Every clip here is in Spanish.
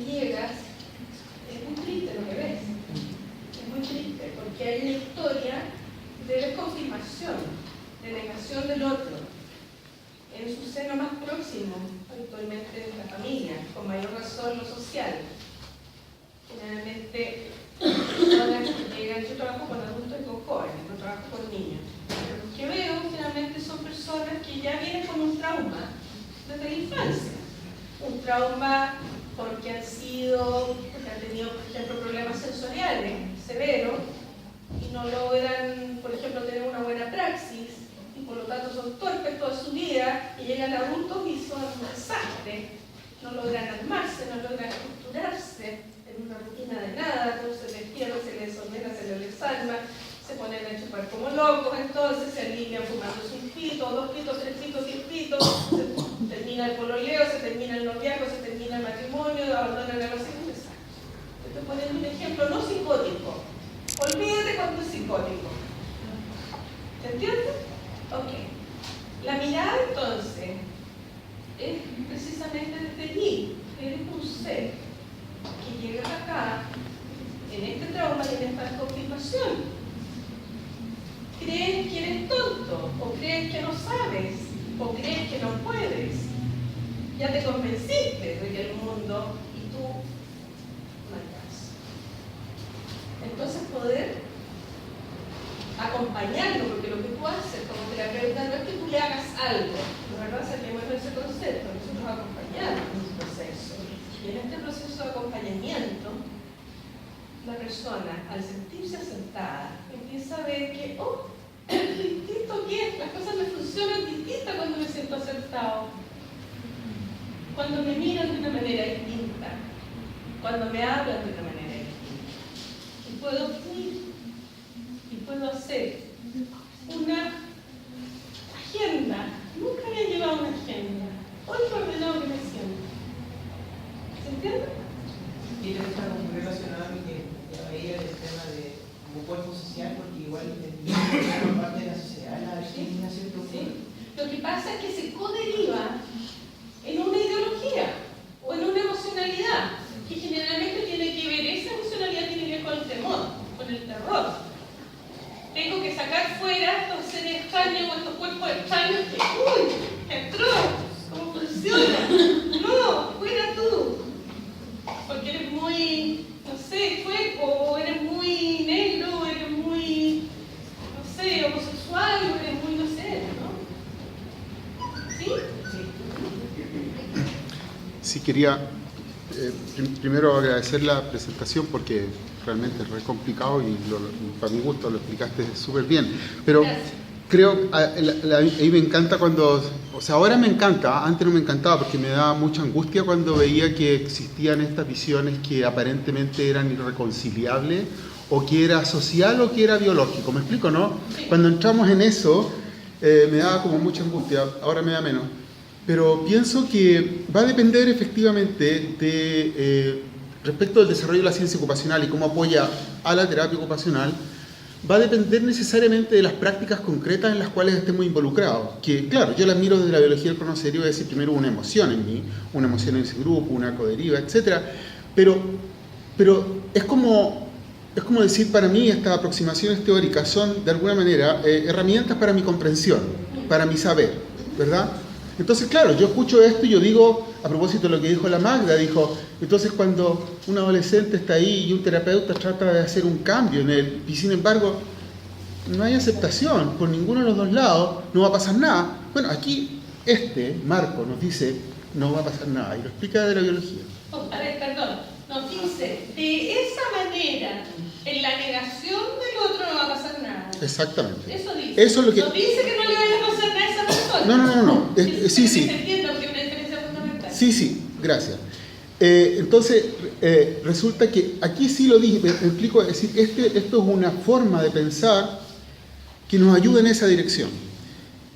llegas, es muy triste lo que ves. Es muy triste, porque hay una historia de desconfirmación, de negación del otro, en su seno más próximo, habitualmente en la familia, con mayor razón lo social. Generalmente, personas que llegan, yo trabajo con adultos y con jóvenes, no trabajo con niños. Pero lo que veo generalmente son personas que ya vienen con un trauma desde la infancia. Un trauma porque han tenido, por ejemplo, problemas sensoriales severos y no logran, por ejemplo, tener una buena praxis y por lo tanto son torpes toda su vida y llegan adultos y son un desastre. No logran armarse, no logran estructurarse en una rutina de nada, todo se les pierde, se les desordena, se les desarma, se ponen a chupar como locos, entonces se alinean fumándose un pito, 2 pitos, 3 pitos, 10 pitos, se termina el pololeo, se termina el noviazgo, se termina el matrimonio, abandonan a los hijos, exacto. Estoy poniendo un ejemplo no psicótico. Olvídate cuando es psicótico. ¿Se entiende? Ok. La mirada entonces es precisamente desde allí. Eres un ser que llegas acá en este trauma y en esta confirmación. ¿Crees que eres tonto? ¿O crees que no sabes? ¿O crees que no puedes? Ya te convenciste de que el mundo y tú no alcanzas. Entonces poder acompañarlo, porque lo que tú haces como terapeuta no es que tú le hagas algo, la verdad es que bueno ese concepto, nosotros acompañamos un proceso. Y en este proceso de acompañamiento, la persona, al sentirse asentada, empieza a ver que, oh, es distinto que es, las cosas me funcionan distintas cuando me siento asentado. Cuando me miran de una manera distinta, cuando me hablan de una manera distinta. Y puedo fluir, y puedo hacer una agenda. Nunca había llevado una agenda. Hoy me ordenado que me siento. ¿Se entiende? Y esto está muy relacionado a lo que ya veía el tema de como cuerpo social, porque igual es parte de la sociedad, la discriminación. Sí. Lo que pasa es que se coderiva en una ideología o en una emocionalidad que generalmente tiene que ver, esa emocionalidad tiene que ver con el temor, con el terror. Tengo que sacar fuera estos seres extraños o estos cuerpos extraños que, uy, entró, ¿cómo funciona? No, fuera tú, porque eres muy, no sé, cuerpo, o eres muy negro, o eres muy, no sé, homosexual, o eres muy, no sé, ¿no? ¿Sí? Sí, quería primero agradecer la presentación porque realmente es re complicado y para mi gusto lo explicaste súper bien. Pero creo, ahí me encanta cuando, o sea, ahora me encanta, antes no me encantaba porque me daba mucha angustia cuando veía que existían estas visiones que aparentemente eran irreconciliables o que era social o que era biológico. ¿Me explico, no? Cuando entramos en eso, me daba como mucha angustia, ahora me da menos. Pero pienso que va a depender efectivamente de, respecto del desarrollo de la ciencia ocupacional y cómo apoya a la terapia ocupacional, va a depender necesariamente de las prácticas concretas en las cuales estemos involucrados. Que, claro, yo las miro desde la biología del conocer y voy a decir primero una emoción en mí, una emoción en ese grupo, una coderiva, etc. Pero es como decir, para mí estas aproximaciones teóricas son, de alguna manera, herramientas para mi comprensión, para mi saber, ¿verdad? Entonces, claro, yo escucho esto y yo digo, a propósito de lo que dijo la Magda, dijo, entonces cuando un adolescente está ahí y un terapeuta trata de hacer un cambio en él, y sin embargo, no hay aceptación por ninguno de los dos lados, no va a pasar nada. Bueno, aquí Marco nos dice, no va a pasar nada, y lo explica de la biología. Oh, a ver, perdón, nos dice, de esa manera, en la negación del otro no va a pasar nada. Exactamente. Eso dice. Eso es lo que... No dice que no le vaya a pasar nada a esa persona. No. Sí. Entiendo que es una diferencia fundamental. Sí, gracias. Entonces, resulta que aquí sí lo dije, me explico, es decir, esto es una forma de pensar que nos ayuda en esa dirección.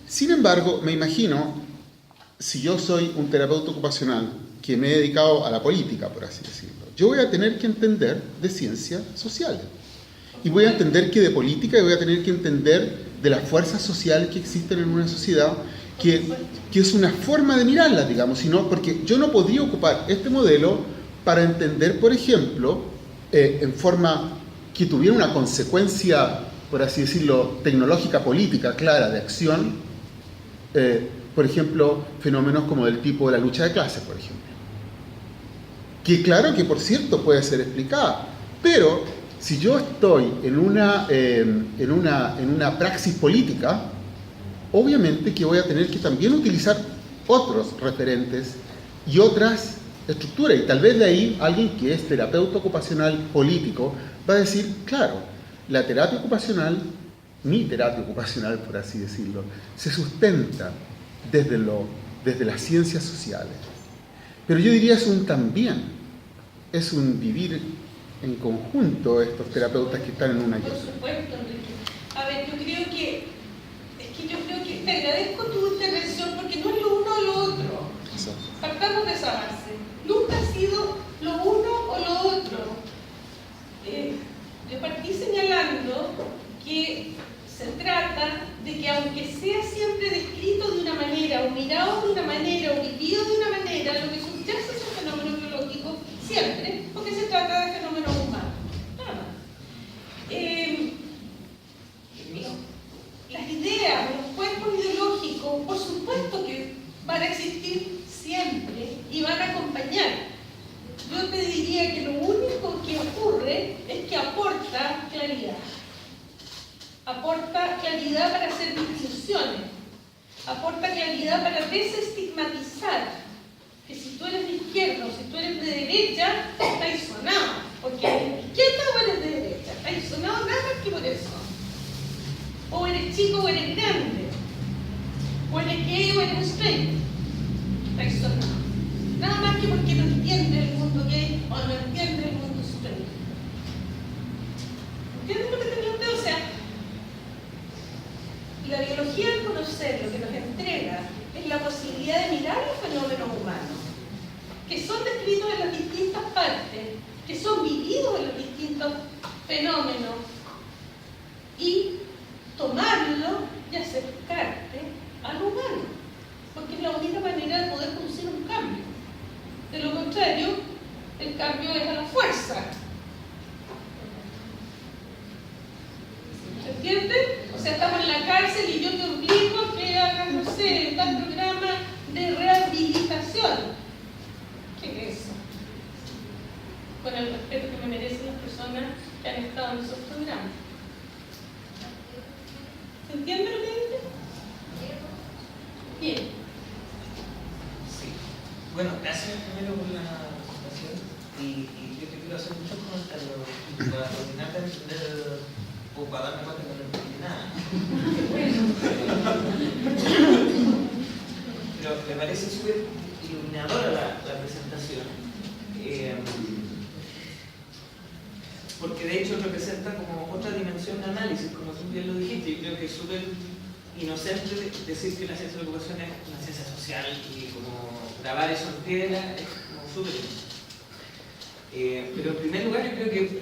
Sin embargo, me imagino, si yo soy un terapeuta ocupacional que me he dedicado a la política, por así decirlo, yo voy a tener que entender de ciencias sociales. Y voy a entender que de política y voy a tener que entender de las fuerzas sociales que existen en una sociedad, que es una forma de mirarlas, digamos, sino porque yo no podría ocupar este modelo para entender, por ejemplo, en forma que tuviera una consecuencia, por así decirlo, tecnológica, política, clara, de acción, por ejemplo, fenómenos como del tipo de la lucha de clases, por ejemplo. Que claro que, por cierto, puede ser explicada, pero si yo estoy en una praxis política, obviamente que voy a tener que también utilizar otros referentes y otras estructuras. Y tal vez de ahí alguien que es terapeuta ocupacional político va a decir, claro, la terapia ocupacional, mi terapia ocupacional, por así decirlo, se sustenta desde las ciencias sociales. Pero yo diría es un también, es un vivir en conjunto estos terapeutas que están en una Por supuesto, Enrique. A ver, yo creo que te agradezco tu intervención porque no es lo uno o lo otro. Partamos de esa base. Nunca ha sido lo uno o lo otro. Yo partí señalando que se trata de que aunque sea siempre descrito de una manera, o mirado de una manera, o vivido de una manera, lo que subyace es un fenómeno biológico siempre, porque se trata de fenómenos humanos. Nada más. Las ideas, los cuerpos ideológicos, por supuesto que van a existir siempre y van a acompañar. Yo te diría que lo único que ocurre es que aporta claridad. Aporta claridad para hacer distinciones. Aporta claridad para desestigmatizar. Que si tú eres de izquierda o si tú eres de derecha, estás sonado. Porque eres de izquierda o eres de derecha. Estás sonado nada más que por eso. O eres chico o eres grande. O eres gay o eres straight. Estás sonado. Nada más que porque no entiende el mundo gay o no entiende el mundo straight. ¿Entiendes lo que te planteo? O sea, la biología del conocer lo que nos entrega es la posibilidad de mirar los fenómenos humanos, que son descritos en las distintas partes, que son vividos en los distintos fenómenos, y tomarlo y acercarte al humano, porque es la única manera de poder producir un cambio. De lo contrario, el cambio es a la fuerza. ¿Se entiende? O sea, estamos en la cárcel y yo te obligo a que hagas, no sé, tal programa de rehabilitación. ¿Qué es eso? Con el respeto que me merecen las personas que han estado en esos programas. ¿Se entiende lo que dice? Bien. Sí. Bueno, gracias primero por la presentación y yo te quiero hacer muchos comentarios para terminar de entender o para darme cuenta que no entendí nada. Pero me parece súper iluminadora la presentación. Porque de hecho representa como otra dimensión de análisis, como tú bien lo dijiste, y creo que es súper inocente decir que la ciencia de la ocupación es una ciencia social y como grabar eso en piedra es como súper inocente. Pero en primer lugar yo creo que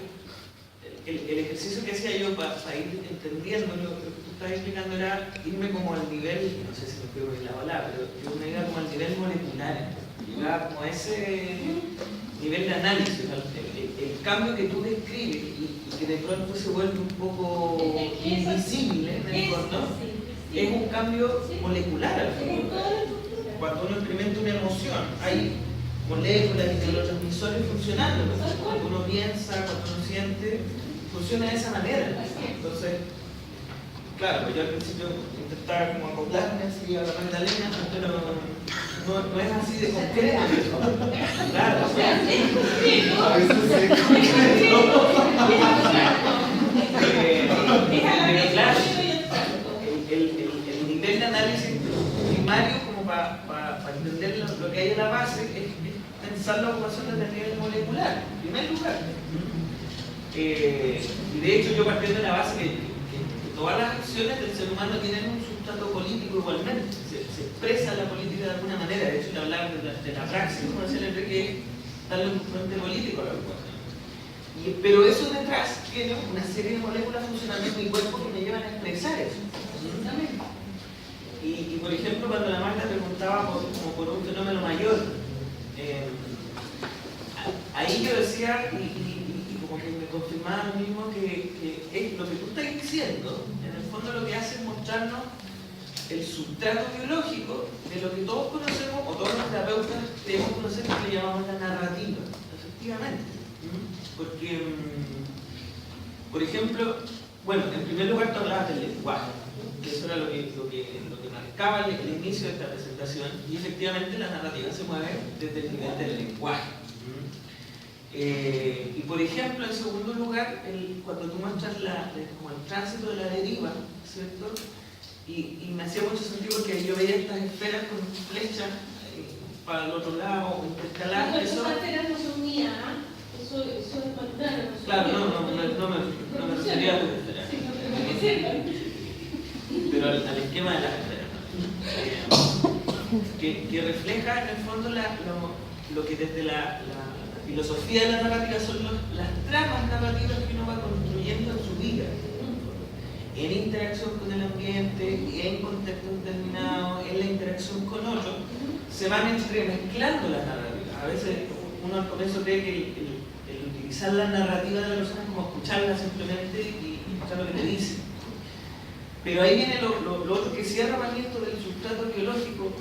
el ejercicio que hacía yo para ir entendiendo lo que tú estás explicando era irme como al nivel, no sé si me puedo ir la palabra, pero yo me iba como al nivel molecular, llegaba como a ese nivel de análisis, el cambio que tú describes y que de pronto se vuelve un poco invisible en el entorno, es un cambio molecular al final. Cuando uno experimenta una emoción, hay moléculas y neurotransmisores funcionando, cuando uno piensa, cuando uno siente, funciona de esa manera. Entonces, claro, pues yo al principio intentaba como acoplarme así a la Magdalena, pero no es así de concreto. Claro, o sea, es concreto. A veces es concreto. Claro, el nivel de análisis primario como para entender lo que hay en la base es pensar la ocupación desde el nivel molecular, en primer lugar. Y de hecho yo partiendo de la base que todas las acciones del ser humano tienen un sustrato político igualmente, se expresa la política de alguna manera. De hecho yo hablaba de la praxis, como decía el Enrique, que es darle un componente político a la ocupación. Pero eso detrás tiene una serie de moléculas funcionando en mi cuerpo que me llevan a expresar eso. Y por ejemplo, cuando la Magda preguntaba como por un fenómeno mayor, ahí yo decía, y como que me confirmaba lo mismo, que es lo que tú estás diciendo, en el fondo lo que hace es mostrarnos el sustrato biológico de lo que todos conocemos, o todos los terapeutas debemos conocer, que le llamamos la narrativa, efectivamente. Porque, por ejemplo, bueno, en primer lugar tú hablabas del lenguaje, que eso era lo que marcaba el inicio de esta presentación, y efectivamente la narrativa se mueve desde el nivel del lenguaje. Y por ejemplo, en segundo lugar, cuando tú muestras como el tránsito de la deriva, ¿cierto? Y me hacía mucho sentido porque yo veía estas esferas con flechas para el otro lado, intercaladas. No, esas esferas no son mías, eso es contrario. Claro, no me refería a tus esferas. Sí, no te pero al esquema de las esferas, que refleja en el fondo lo que desde la filosofía de la narrativa son las tramas narrativas que uno va construyendo en su vida, en interacción con el ambiente, en contextos determinados, en la interacción con otros, se van entremezclando las narrativas. A veces uno al comienzo cree que el utilizar la narrativa de la persona es como escucharla simplemente y escuchar lo que te dice. Pero ahí viene lo otro que cierra más esto del sustrato biológico,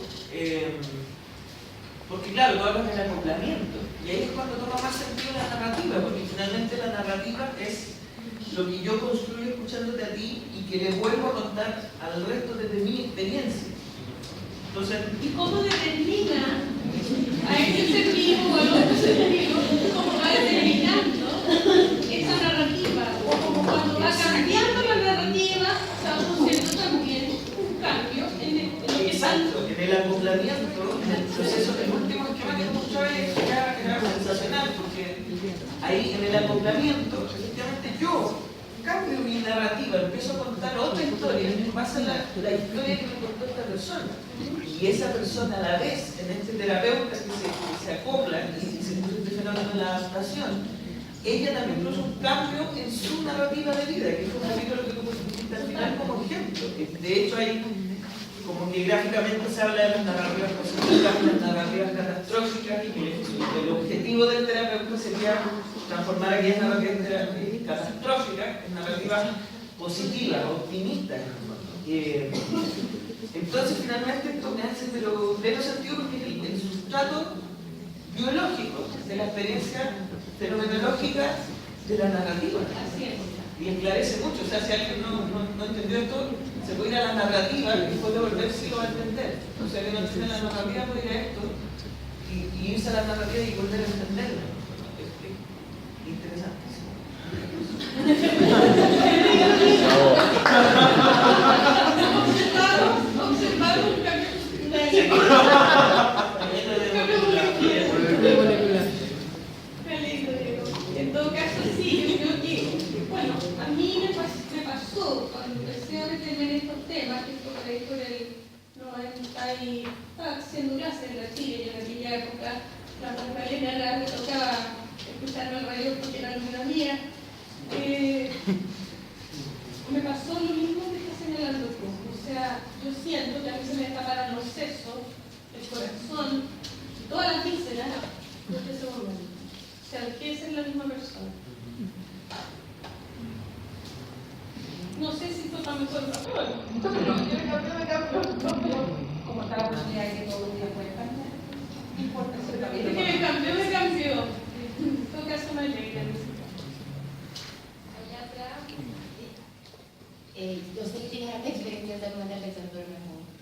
porque claro, tú hablas del acoplamiento, y ahí es cuando toma más sentido la narrativa, porque finalmente la narrativa es lo que yo construyo escuchándote a ti y que le vuelvo a contar al resto desde mi experiencia. Entonces, ¿y cómo determina a ese ser vivo o al otro ser vivo, cómo va determinando esa narrativa? O como cuando va cambiando la narrativa, se va produciendo también un cambio en lo que exacto, en el acoplamiento, en el proceso del último esquema que mostraba era sensacional, porque ahí en el acoplamiento, efectivamente yo cambio mi narrativa, empiezo a contar otra historia en base a la historia que me contó esta persona. Y esa persona a la vez, en este terapeuta que se acopla y se produce este fenómeno de la adaptación, ella también produce un cambio en su narrativa de vida, que es un poquito lo que tú pusiste al final como ejemplo. De hecho, hay como que gráficamente se habla de las narrativas positivas y las narrativas catastróficas, y que el objetivo del terapeuta sería transformar aquellas narrativas catastróficas en narrativas positivas, optimistas. Entonces, finalmente, esto me hace pleno sentido porque es el sustrato biológico de la experiencia fenomenológica de la narrativa. Así es. Y esclarece mucho. O sea, si alguien no entendió esto, se puede ir a la narrativa y después de volver sí lo va a entender. O sea, que no entiende la narrativa, puede ir a esto y irse a la narrativa y volver a entenderla. Es interesantísimo. Observar un cambio en todo caso, sí, yo creo que, bueno, a mí me pasó cuando empecé a meterme en estos temas, que fue por ahí por el 90 y estaba haciendo clases en la Chile, y en aquella época la Magdalena me tocaba escucharme al radio porque era una mía. Me pasó lo mismo que está señalando tú. O sea, yo siento que a mí se me destaparan los sesos, el corazón, todas las vísceras desde ese momento. O sea, que es la misma persona. No sé si esto está mejor o peor. Como está la posibilidad de que todo un día puede cambiar, no importa si está bien. Es que me cambió. En todo caso me alegra. Yo sé que tienes harta experiencia en salud mental,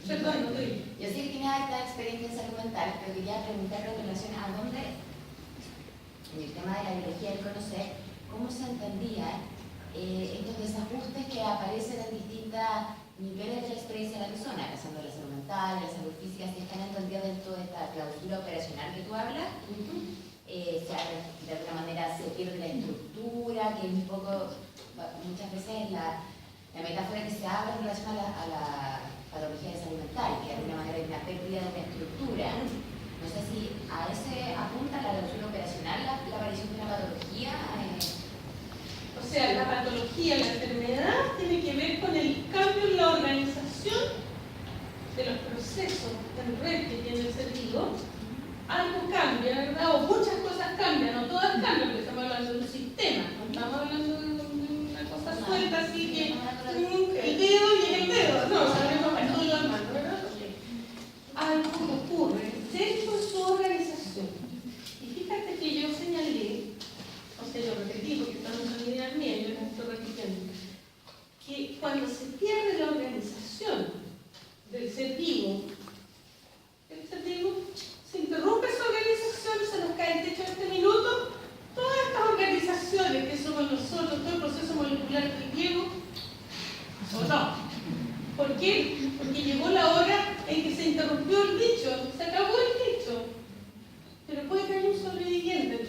Perdón, no te digo. Yo sé que tienes harta experiencia en salud mental, pero quería preguntarle en relación a dónde, en el tema de la biología del conocer, cómo se entendían estos desajustes que aparecen en distintos niveles de la experiencia de la persona, pasando de la salud mental, de la salud física, si están entendidas dentro de esta clausura operacional que tú hablas. O sea, de alguna manera se pierde la estructura, que es un poco, muchas veces la metáfora que se habla en relación a la patología de salud mental, que de alguna manera hay una pérdida de una estructura. No sé si a ese apunta la clausura operacional, la aparición de una patología. O sea, la patología, la enfermedad tiene que ver con el cambio en la organización de los procesos en red que tiene el ser vivo. Algo cambia, ¿verdad? O muchas cosas cambian, o todas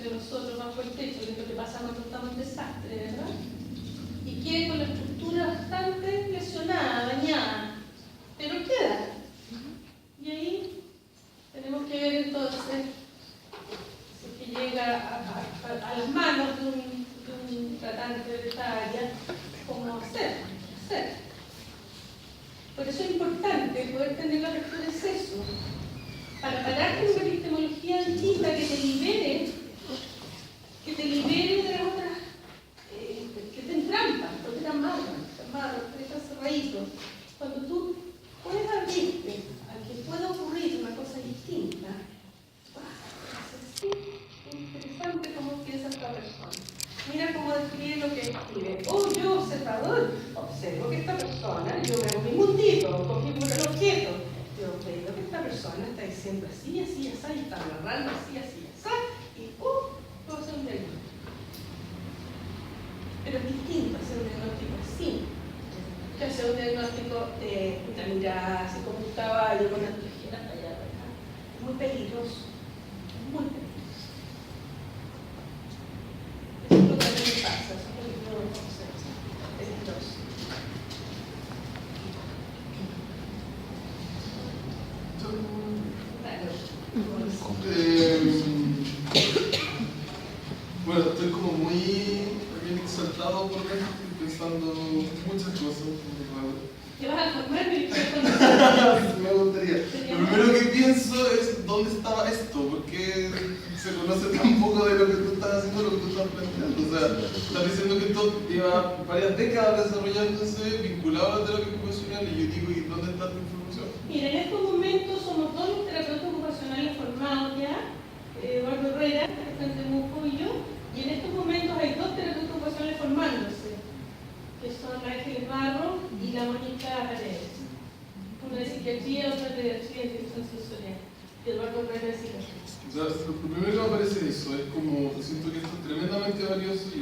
entre nosotros bajo el techo, que es lo que pasa cuando estamos en desastre, ¿verdad? Y quede con la estructura bastante lesionada, dañada, pero queda. Y ahí tenemos que ver entonces si es que llega a las manos de un tratante de esta área, cómo hacer. Por eso es importante poder tener la apertura de eso, para parar con una epistemología distinta que te libere de las otras, que te entrampan, porque te amarran, te dejan cerraditos. Cuando tú puedes abrirte a que pueda ocurrir una cosa distinta, es interesante cómo piensa esta persona. Mira cómo describe lo que escribe. Oh, yo, observador, observo que esta persona, yo veo mi mundito, cogimos el objeto. Yo veo que esta persona está diciendo así, así, así, y está agarrando así, así, así, y puedo hacer un diagnóstico. Pero es distinto hacer un diagnóstico así, que hacer un diagnóstico de una mirada así como un caballo con las tijeras talladas acá. Es muy peligroso, muy peligroso. Eso es lo que a mí me pasa, eso es lo que yo observo, peligroso. Bueno, estoy como muy bien exaltado por dentro, estoy pensando muchas cosas. ¿Te vas a formar? Me gustaría. Lo primero que pienso es dónde estaba esto, porque se conoce tan poco de lo que tú estás haciendo, lo que tú estás planteando. O sea, estás diciendo que esto lleva varias décadas desarrollándose, vinculado a la terapia ocupacional, y yo digo, ¿y dónde está tu información? Mira, en estos momentos somos dos los terapeutas ocupacionales formados ya, Eduardo Herrera, que está en Temuco, y yo, y en estos momentos hay dos terapeutas ocupacionales formándose, que son la Ángeles Barro y la Mónica Paredes. Una de psiquiatría, otra de integración sensorial. Y Eduardo Herrera de psiquiatría. O sea, lo primero que me parece eso, es como, siento que esto es tremendamente valioso y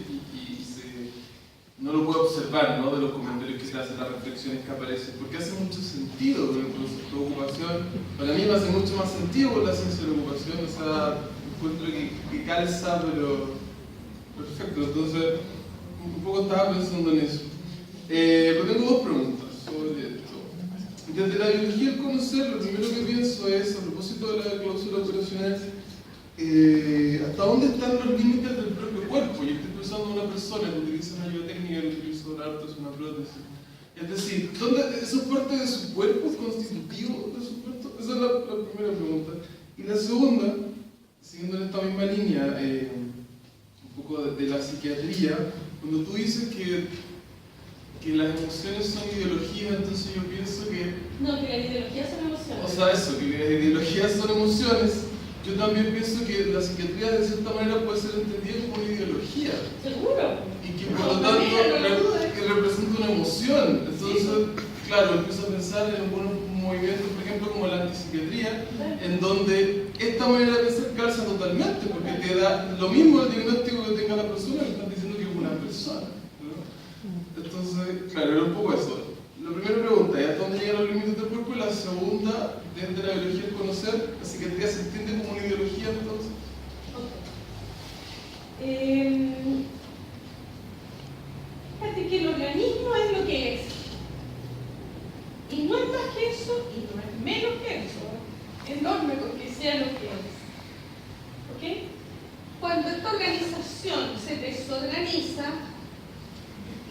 no lo puedo observar, ¿no? De los comentarios que se hacen, las reflexiones que aparecen, porque hace mucho sentido con el concepto de ocupación. Para mí me hace mucho más sentido con la ciencia de la ocupación, o sea, encuentro que calza, pero perfecto. Entonces, un poco estaba pensando en eso. Pero tengo dos preguntas sobre esto. Desde la biología del conocer, lo primero que pienso es, a propósito de la cláusula operacional, ¿hasta dónde están los límites del propio cuerpo? Yo estoy pensando en una persona que utiliza una ayuda técnica, que utiliza un ártex, una prótesis. Es decir, ¿eso es parte de su cuerpo? ¿Es constitutivo de su cuerpo? Esa es la primera pregunta. Y la segunda, siguiendo en esta misma línea, un poco de la psiquiatría, cuando tú dices que las emociones son ideologías, entonces yo pienso que... No, que las ideologías son emociones. O sea, eso, que las ideologías son emociones. Yo también pienso que la psiquiatría de cierta manera puede ser entendida como una ideología. ¿Seguro? Y que por lo tanto que representa una emoción. Entonces, claro, empiezo a pensar en algunos movimientos, por ejemplo, como la antipsiquiatría, en donde esta manera de pensar calza totalmente, porque te da lo mismo el diagnóstico que tenga la persona, que están diciendo que es una persona. Entonces, claro, era un poco eso. La primera pregunta es hasta dónde llegan los límites del cuerpo, y la segunda, desde la biología del conocer, la psiquiatría se entiende como una ideología, entonces. Fíjate que el organismo es lo que es. Y no es más que eso, y no es menos que eso. Es enorme porque sea lo que es. ¿Ok? Cuando esta organización se desorganiza,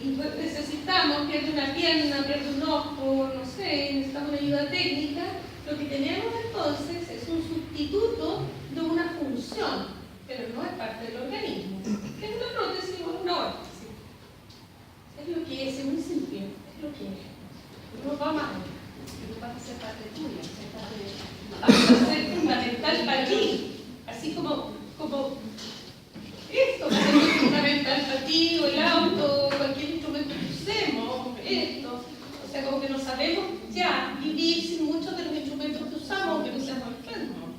y necesitamos, pierde una pierna, pierde un ojo, no sé, necesitamos una ayuda técnica, lo que tenemos entonces es un sustituto de una función, pero no es parte del organismo. Es una prótesis o una órtesis. Es lo que es muy simple, es lo que es. No va más allá. Pero pasa a ser parte tuya, Va a ser fundamental para ti, así como esto va a ser fundamental para ti, o el auto, cualquier instrumento que usemos, esto. O sea, como que no sabemos ya vivir sin muchos de los instrumentos que usamos, aunque no seamos enfermos,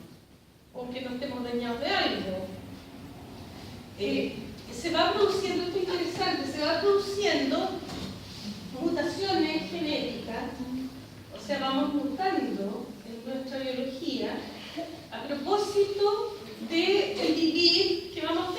o aunque no estemos dañados de algo. Se va produciendo, esto es interesante, se va produciendo mutaciones genéticas, o sea, vamos mutando en nuestra biología a propósito del vivir que vamos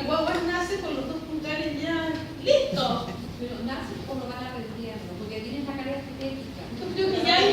las guaguas nacen con los dos pulgares ya listos. Pero nace o lo van aprendiendo, porque tienen la carga estética. Yo creo que ya hay